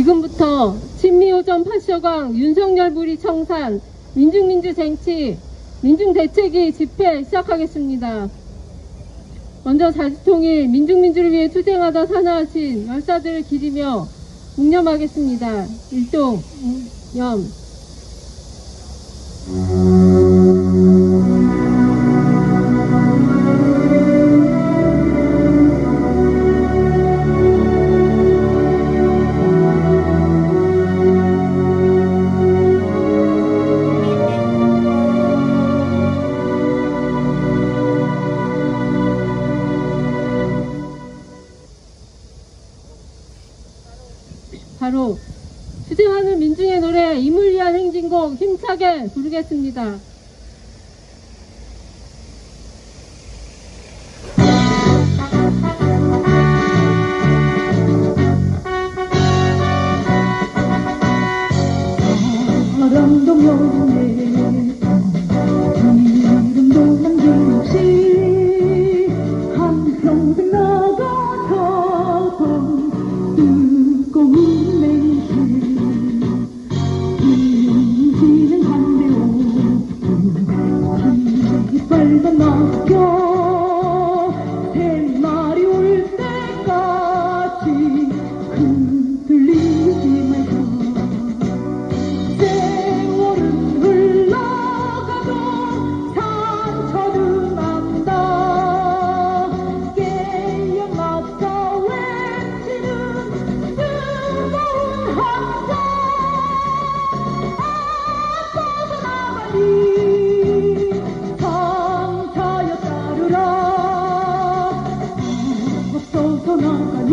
지금부터 친미오전 8쇼강 윤석열 무리 청산 민중민주쟁취 민중대책위 집회 시작하겠습니다. 먼저 자주통일 민중민주를 위해 투쟁하다 사나하신 열사들을 기리며 묵념하겠습니다. 일동 념. 바로 투쟁하는 민중의 노래 임을 위한 행진곡 힘차게 부르겠습니다. 바람도 여름에 이름도 남김없이 한평생 나가던 뜨거운 냉실 인지는 담배오 빨간 낙엽 새 날이 올 때까지 흔들리지 말자. 세월은 흘러가도 상처는 난다. 깨어났다 외치는 뜨거운 함성. 뻗어나가니 상차여 따르라. 앞서서 나가니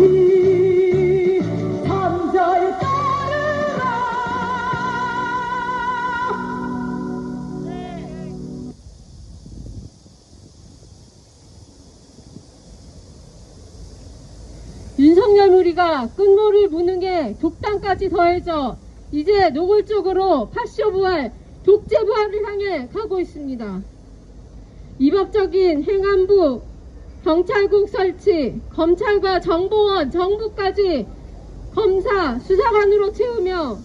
상차여 따르라. 윤석열 무리가 끝모를 무는 게 독단까지 더해져 이제 노골적으로 파쇼 부활, 독재 부활을 향해 가고 있습니다. 위법적인 행안부, 경찰국 설치, 검찰과 정보원, 정부까지 검사, 수사관으로 채우며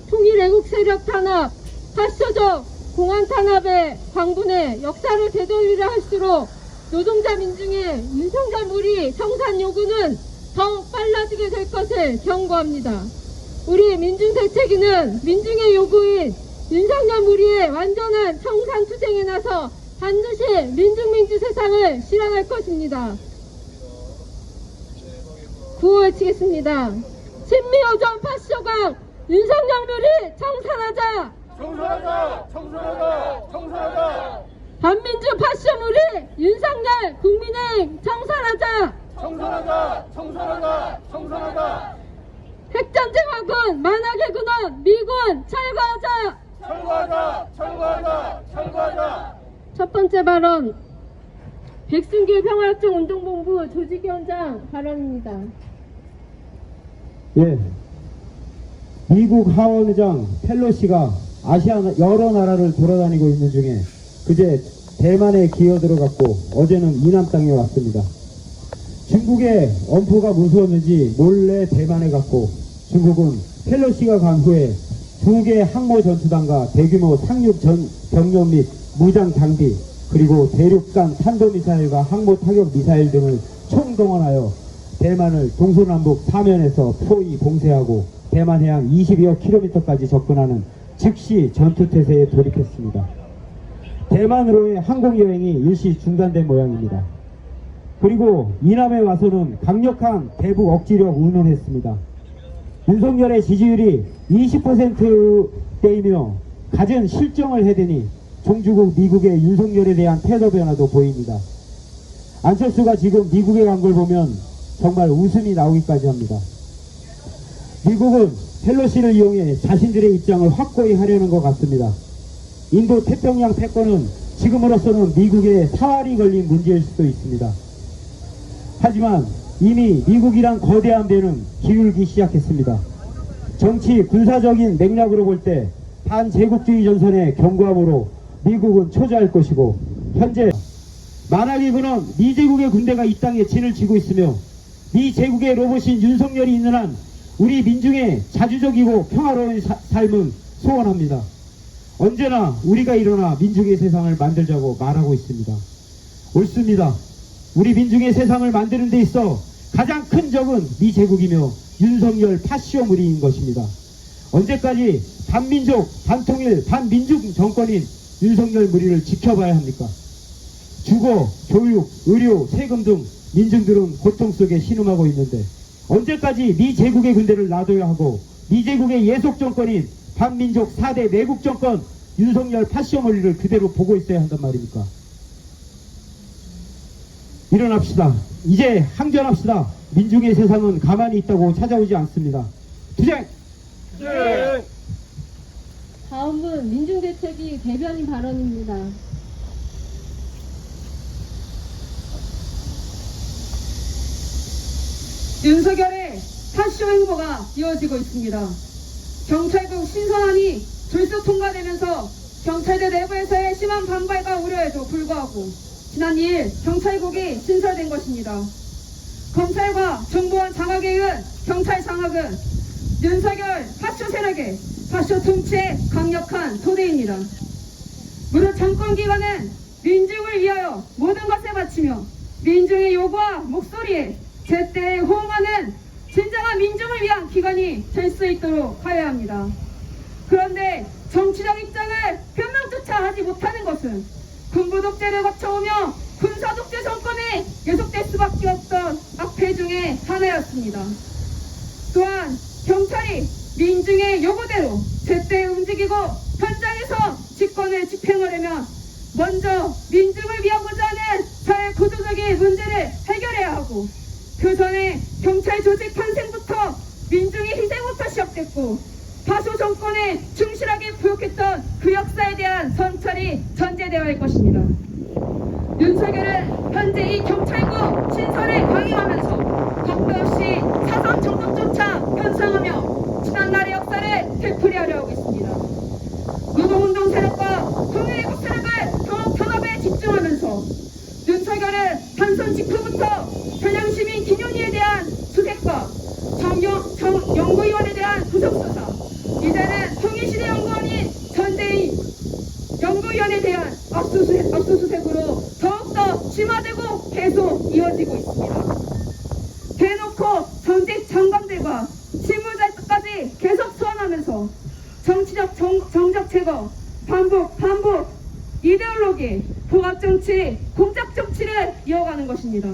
통일애국 세력 탄압, 파쇼적 공안 탄압의 광분의 역사를 되돌리려 할수록 노동자 민중의 윤석열 무리 청산 요구는 더 빨라지게 될 것을 경고합니다. 우리 민중대책위는 민중의 요구인 윤석열 무리의 완전한 청산 투쟁에 나서 반드시 민중민주 세상을 실현할 것입니다. 구호 외치겠습니다. 친미오전 파쇼강 윤석열 무리 청산하자! 청산하자! 청산하자! 청산하자! 반민주 파쇼 무리 윤석열 국민의힘 청산하자! 청산하자! 청산하자! 청산하자! 핵전쟁화군 만악의 군원 미군 철거하자! 철거하자! 철거하자! 철거하자! 첫 번째 발언 백승길 평화협정 운동본부 조직위원장 발언입니다. 예, 미국 하원의장 펠로시가 아시아 여러 나라를 돌아다니고 있는 중에 그제 대만에 기어 들어갔고 어제는 이남 땅에 왔습니다. 중국의 엄포가 무서웠는지 몰래 대만에 갔고 중국은 펠로시가 간 후에 2개 항모 전투단과 대규모 상륙 병력 및 무장 장비 그리고 대륙간 탄도미사일과 항모 타격 미사일 등을 총동원하여 대만을 동서남북 4면에서 포위 봉쇄하고 대만 해안 20여 킬로미터까지 접근하는 즉시 전투태세에 돌입했습니다. 대만으로의 항공여행이 일시 중단된 모양입니다. 그리고 이남에 와서는 강력한 대북 억지력 운운했습니다. 윤석열의 지지율이 20%대이며 갖은 실정을 해대니 종주국 미국의 윤석열에 대한 태도 변화도 보입니다. 안철수가 지금 미국에 간 걸 보면 정말 웃음이 나오기까지 합니다. 미국은 펠로시를 이용해 자신들의 입장을 확고히 하려는 것 같습니다. 인도 태평양 패권은 지금으로서는 미국의 사활이 걸린 문제일 수도 있습니다. 하지만 이미 미국이란 거대한 배는 기울기 시작했습니다. 정치 군사적인 맥락으로 볼 때 반제국주의 전선의 경고함으로 미국은 초조할 것이고 현재 만악의 근원 미제국의 군대가 이 땅에 진을 치고 있으며 미제국의 로봇인 윤석열이 있는 한 우리 민중의 자주적이고 평화로운 삶은 소원합니다. 언제나 우리가 일어나 민중의 세상을 만들자고 말하고 있습니다. 옳습니다. 우리 민중의 세상을 만드는 데 있어 가장 큰 적은 미제국이며 윤석열 파시오무리인 것입니다. 언제까지 반민족, 반통일, 반민중 정권인 윤석열 무리를 지켜봐야 합니까? 주거, 교육, 의료, 세금 등 민중들은 고통 속에 신음하고 있는데 언제까지 미제국의 군대를 놔둬야 하고 미제국의 예속 정권인 반민족 4대 매국 정권 윤석열 파시오무리를 그대로 보고 있어야 한단 말입니까? 일어납시다. 이제 항전합시다. 민중의 세상은 가만히 있다고 찾아오지 않습니다. 투쟁! 네. 다음은 민중대책위 대변인 발언입니다. 윤석열의 파쇼 행보가 이어지고 있습니다. 경찰국 신선안이 졸속 통과되면서 경찰대 내부에서의 심한 반발과 우려에도 불구하고 지난 2일 경찰국이 신설된 것입니다. 검찰과 정보원 장악에 의한 경찰 장악은 윤석열 파쇼 세력의 파쇼 통치의 강력한 토대입니다. 무릇 정권기관은 민중을 위하여 모든 것을 바치며 민중의 요구와 목소리에 제때 호응하는 진정한 민중을 위한 기관이 될 수 있도록 하여야 합니다. 그런데 정치적 입장을 변명조차 하지 못하는 것은 군부 독재를 거쳐오며 군사 독재 정권이 계속될 수밖에 없던 악폐 중에 하나였습니다. 또한 경찰이 민중의 요구대로 제때 움직이고 현장에서 직권을 집행하려면 먼저 민중을 위하고자 하는 사회 구조적인 문제를 해결해야 하고 그 전에 경찰 조직 탄생부터 민중의 희생부터 시작됐고 파쇼 정권에 충실하게 부역했던 그 역사에 대한 성찰이 전제되어야 할 것입니다. 윤석열은 현재 이 경찰국 신설을 강행하면서 겁도 없이 사선 정권조차 편성하며 지난날의 역사를 되풀이하려 하고 있습니다. 노동운동 세력과 통일의국 세력을 더욱 탄압에 집중하면서 윤석열은 단선 직후부터 현양시민 기념리에 대한 수색과 연구위원에 대한 구속수사, 이제는 통일시대 연구원인 전대인 연구위원에 대한 압수수색으로 더욱더 심화되고 계속 이어지고 있습니다. 대놓고 전직 장관들과 실무자까지 계속 소환하면서 정치적 정적 제거, 반복, 이데올로기, 봉합정치, 공작정치를 이어가는 것입니다.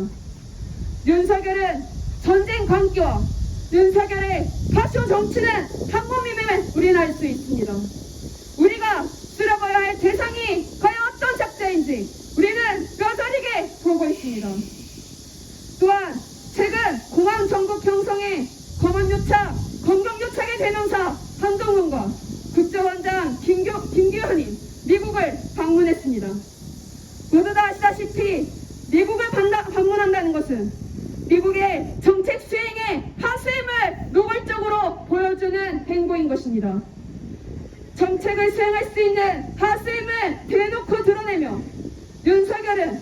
윤석열은 전쟁 광기와 윤석열의 파쇼 정치는 한 몸임을 우리는 알 수 있습니다. 우리가 쓸어봐야 할 대상이 과연 어떤 작자인지 우리는 뼈저리게 보고 있습니다. 또한 최근 공항 전국 형성의 검언요착, 검경요착의 대명사 한동훈과 국정원장 김규현이 미국을 방문했습니다. 모두 다 아시다시피 미국을 방문한다는 것은 미국의 정책 수행의 하수임을 노골적으로 보여주는 행보인 것입니다. 정책을 수행할 수 있는 하수임을 대놓고 드러내며 윤석열은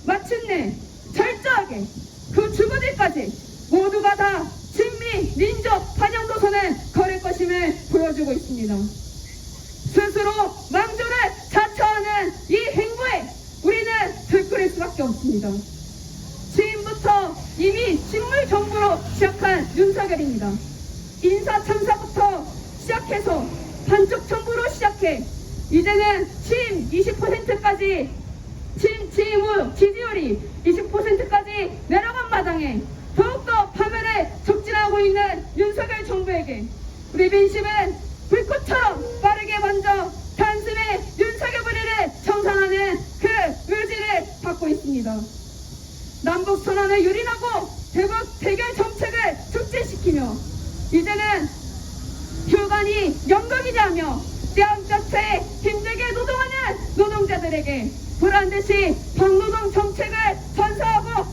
마침내 철저하게 그 주부들까지 모두가 다 친미, 민족, 반영 노선을 걸을 것임을 보여주고 있습니다. 스스로 망조를 자처하는 이 행보에 우리는 들끓을 수밖에 없습니다. 취임부터 이미 식물 정부로 시작한 윤석열입니다. 인사 참사부터 시작해서 반쪽 정부로 시작해 이제는 취임 20%까지 취임 후 지지율이 20%까지 내려간 마당에 더욱더 파멸에 촉진하고 있는 윤석열 정부에게 우리 민심은 불꽃처럼 빠르게 먼저 단숨에 윤석열 무리를 청산하는 그 의지를 받고 있습니다. 남북 선언을 유린하고 대결 정책을 촉진시키며 이제는 휴관이 연극이자 하며 뺨짝에 힘들게 노동하는 노동자들에게 보란듯이 박노동 정책을 선사하고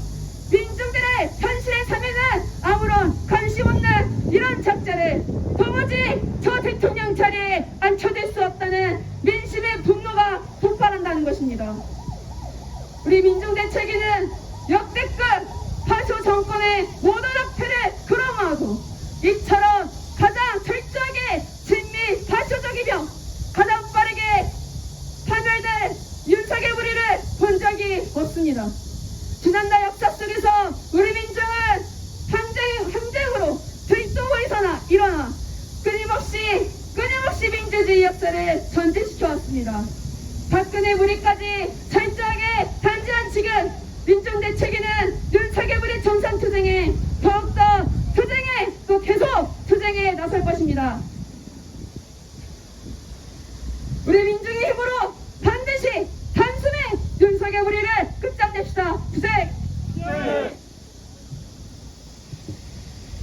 민중들의 현실의 삶에는 아무런 관심 없는 이런 작자를 도무지 저 대통령 자리에 앉혀질 수 없다는 민심의 분노가 폭발한다는 것입니다. 우리 민중대책위는 역대급 파쇼 정권의 모든 악패를 그럼하고 이처럼 일어나 끊임없이 민주주의 역사를 전진시켜왔습니다. 박근혜 무리까지 철저하게 단죄한 지금 민중 대책위는 윤석열의 정상투쟁에 더욱더 투쟁에 또 계속 투쟁에 나설 것입니다. 우리 민중의 힘으로 반드시 단숨에 윤석열 무리를 끝장냅시다. 투쟁!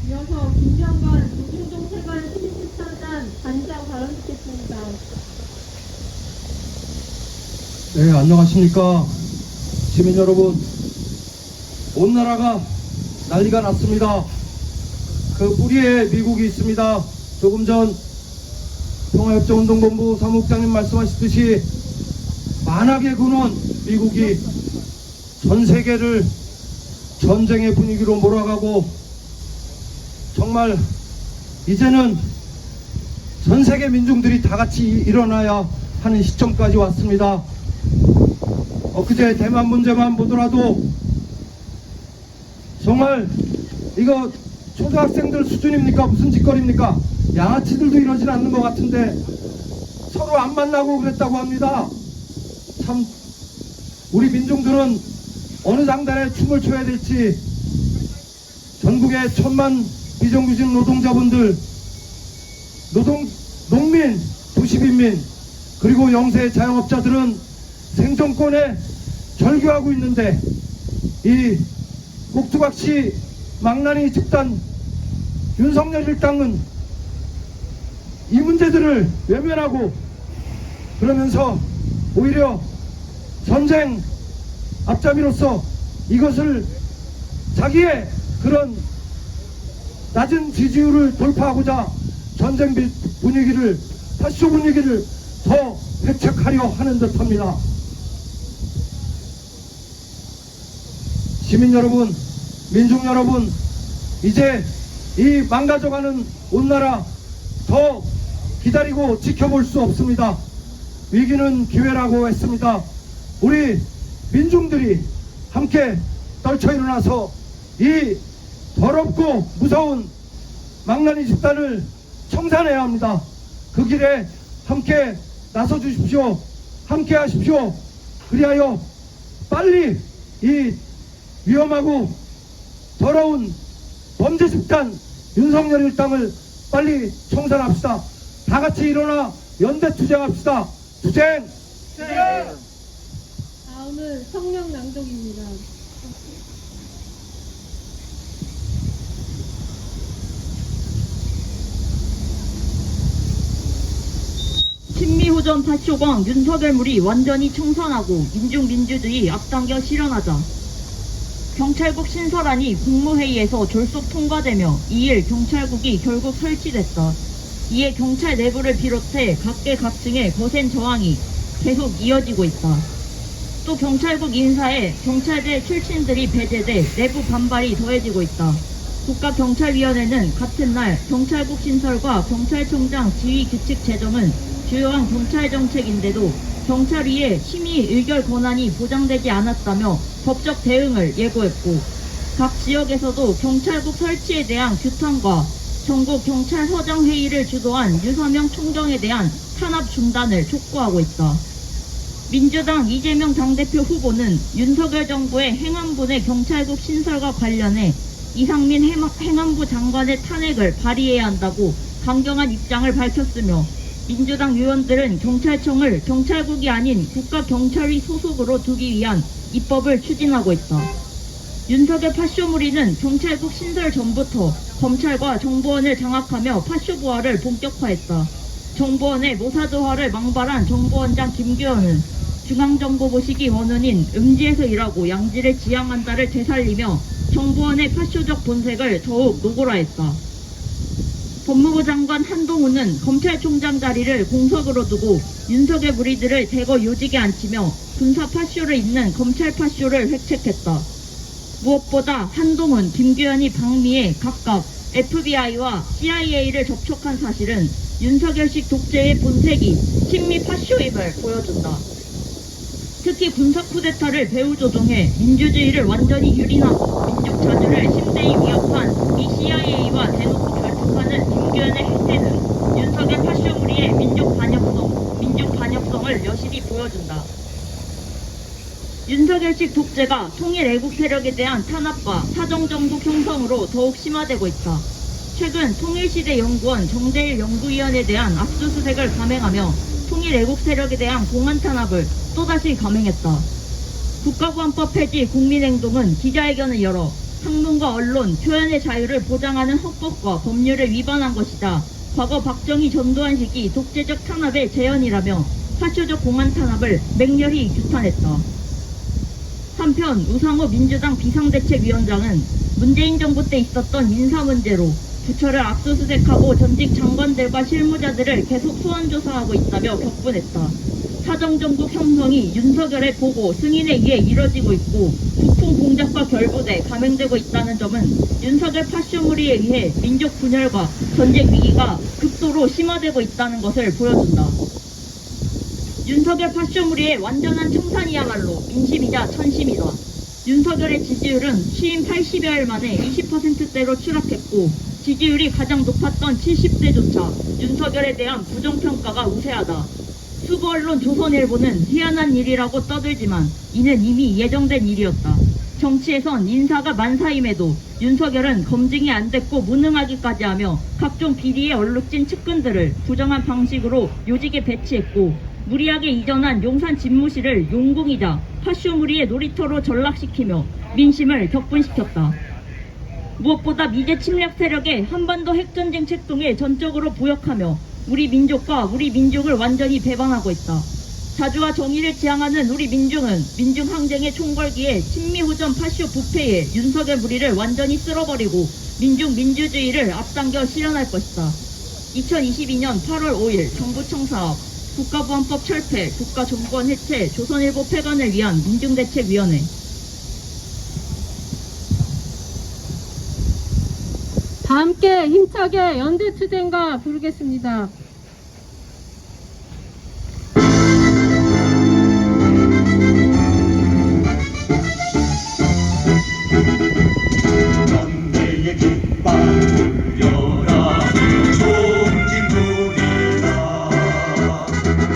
이어서 김병건 노중동체관 수집집사단 단장 발언 듣겠습니다. 네, 안녕하십니까. 시민 여러분, 온 나라가 난리가 났습니다. 그 뿌리에 미국이 있습니다. 조금 전 평화협정운동본부 사무국장님 말씀하셨듯이 만악의 근원 미국이 전 세계를 전쟁의 분위기로 몰아가고 정말 이제는 전 세계 민중들이 다 같이 일어나야 하는 시점까지 왔습니다. 엊그제 대만 문제만 보더라도 정말 이거 초등학생들 수준입니까? 무슨 짓거리입니까? 양아치들도 이러진 않는 것 같은데 서로 안 만나고 그랬다고 합니다. 참 우리 민중들은 어느 장단에 춤을 춰야 될지 전국의 1000만 비정규직 노동자분들, 농민, 도시빈민, 그리고 영세 자영업자들은 생존권에 절규하고 있는데 이 꼭두각시 망나니 집단 윤석열 일당은 이 문제들을 외면하고 그러면서 오히려 전쟁 앞잡이로서 이것을 자기의 그런 낮은 지지율을 돌파하고자 전쟁 분위기를, 파쇼 분위기를 더 회책하려 하는 듯합니다. 시민 여러분, 민중 여러분, 이제 이 망가져가는 온 나라 더 기다리고 지켜볼 수 없습니다. 위기는 기회라고 했습니다. 우리 민중들이 함께 떨쳐 일어나서 이 더럽고 무서운 망나니 집단을 청산해야 합니다. 그 길에 함께 나서 주십시오. 함께 하십시오. 그리하여 빨리 이 위험하고 더러운 범죄 집단 윤석열 일당을 빨리 청산합시다. 다 같이 일어나 연대 투쟁합시다. 투쟁! 다음은 성명 낭독입니다. 친미호전 파쇼광 윤석열물이 완전히 청산하고 민주주의 앞당겨 실현하자. 경찰국 신설안이 국무회의에서 졸속 통과되며 2일 경찰국이 결국 설치됐다. 이에 경찰 내부를 비롯해 각계각층의 거센 저항이 계속 이어지고 있다. 또 경찰국 인사에 경찰대 출신들이 배제돼 내부 반발이 더해지고 있다. 국가경찰위원회는 같은 날 경찰국 신설과 경찰청장 지휘 규칙 제정은 주요한 경찰 정책인데도 경찰위의 심의 의결 권한이 보장되지 않았다며 법적 대응을 예고했고, 각 지역에서도 경찰국 설치에 대한 규탄과 전국 경찰서장 회의를 주도한 유서명 총경에 대한 탄압 중단을 촉구하고 있다. 민주당 이재명 당대표 후보는 윤석열 정부의 행안부 내 경찰국 신설과 관련해 이상민 행안부 장관의 탄핵을 발의해야 한다고 강경한 입장을 밝혔으며, 민주당 의원들은 경찰청을 경찰국이 아닌 국가경찰위 소속으로 두기 위한 입법을 추진하고 있다. 윤석열 파쇼무리는 경찰국 신설 전부터 검찰과 정보원을 장악하며 파쇼 부활을 본격화했다. 정보원의 모사드화를 망발한 정보원장 김규현은 중앙정보보시기 원원인 음지에서 일하고 양지를 지향한다를 되살리며 정보원의 파쇼적 본색을 더욱 노골화했다. 법무부 장관 한동훈은 검찰총장 자리를 공석으로 두고 윤석열 무리들을 대거 요직에 앉히며 군사 파쇼를 잇는 검찰 파쇼를 획책했다. 무엇보다 한동훈, 김규현이 방미에 각각 FBI와 CIA를 접촉한 사실은 윤석열식 독재의 본색이 친미 파쇼임을 보여준다. 특히 군사 쿠데타를 배후 조종해 민주주의를 완전히 유린하고 민족 자주를 심대히 위협한 이 CIA와 대놓고 결탁하는 김규현 관련의 행태는 윤석열 파쇼무리의 민족 반역성을 여실히 보여준다. 윤석열식 독재가 통일 애국 세력에 대한 탄압과 사정정국 형성으로 더욱 심화되고 있다. 최근 통일시대 연구원 정재일 연구위원에 대한 압수수색을 감행하며 통일 애국 세력에 대한 공안 탄압을 또다시 감행했다. 국가보안법 폐지 국민행동은 기자회견을 열어 학문과 언론, 표현의 자유를 보장하는 헌법과 법률을 위반한 것이다. 과거 박정희 전두환 시기 독재적 탄압의 재현이라며 파쇼적 공안 탄압을 맹렬히 규탄했다. 한편 우상호 민주당 비상대책위원장은 문재인 정부 때 있었던 인사 문제로 부처를 압수수색하고 전직 장관들과 실무자들을 계속 소환조사하고 있다며 격분했다. 사정정국 형성이 윤석열의 보고 승인에 의해 이뤄지고 있고 부품 공작과 결부돼 감행되고 있다는 점은 윤석열 파쇼무리에 의해 민족 분열과 전쟁 위기가 극도로 심화되고 있다는 것을 보여준다. 윤석열 파쇼무리의 완전한 청산이야말로 민심이자 천심이다. 윤석열의 지지율은 취임 80여일 만에 20%대로 추락했고 지지율이 가장 높았던 70대조차 윤석열에 대한 부정평가가 우세하다. 수구 언론 조선일보는 희한한 일이라고 떠들지만 이는 이미 예정된 일이었다. 정치에선 인사가 만사임에도 윤석열은 검증이 안 됐고 무능하기까지 하며 각종 비리에 얼룩진 측근들을 부정한 방식으로 요직에 배치했고 무리하게 이전한 용산 집무실을 용궁이자 파쇼무리의 놀이터로 전락시키며 민심을 격분시켰다. 무엇보다 미제 침략 세력의 한반도 핵전쟁 책동에 전적으로 부역하며 우리 민족과 우리 민족을 완전히 배반하고 있다. 자주와 정의를 지향하는 우리 민중은 민중항쟁의 총궐기에 친미호전 파쇼 부패에 윤석열 무리를 완전히 쓸어버리고 민중민주주의를 앞당겨 실현할 것이다. 2022년 8월 5일 정부청사업 국가보안법 철폐, 국가정권 해체, 조선일보 폐간을 위한 민중대책위원회. 다 함께 힘차게 연대투쟁가 부르겠습니다. 연대의 깃발 울려라 총진군이다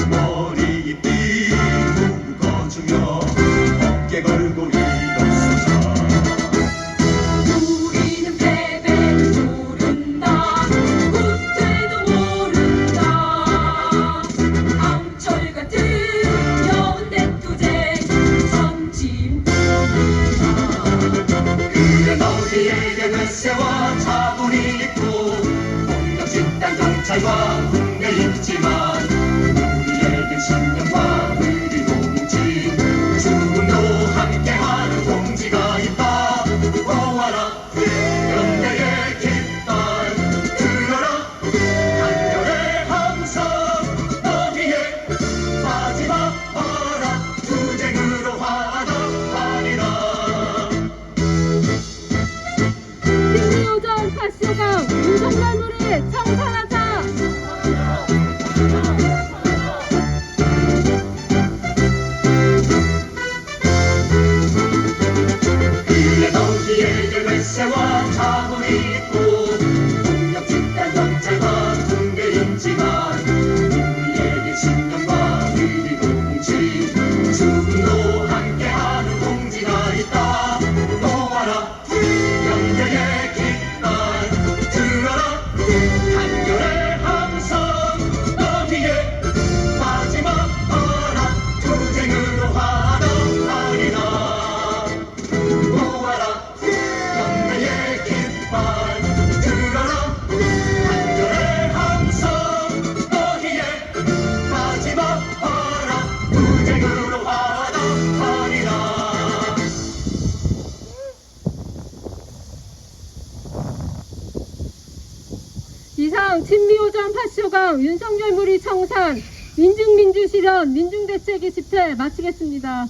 머리 띠 묶어주며 어깨 걸고 일어서자 우리는 패배를 모른다 후퇴도 모른다 암철 같은 연대투쟁 선진국이다 그래 너희에게 회세와 자본이 있고 폭력 집단 경찰과 국내 있지만 우리에겐 신념과 의리로 뭉친 죽음도 함께하는 동지가 있다 모아라 연대의 깃발 들어라 한결의 함성 너희의 마지막 마라 투쟁으로 화답하리라 신미호전 파쇼강 윤석열 무리 청산하자. 그래 너희에게 외세와 자본이 있고 폭력 집단 경찰과 군대 있지만 우리에게 신념과 의리로 뭉친 죽음도 함께하는 동지가 있다 모아라 연대의 깃발 들어라 한결의 함성 너희의 마지막 마라 투쟁으로 화답하리라 모아라 연대의 깃발 들어라 한결의 함성 너희의 마지막 마라 투쟁으로 화답하리라 이상 친미호전 파쇼강 윤석열 무리 청산 민중민주실현 민중대책위 집회 마치겠습니다.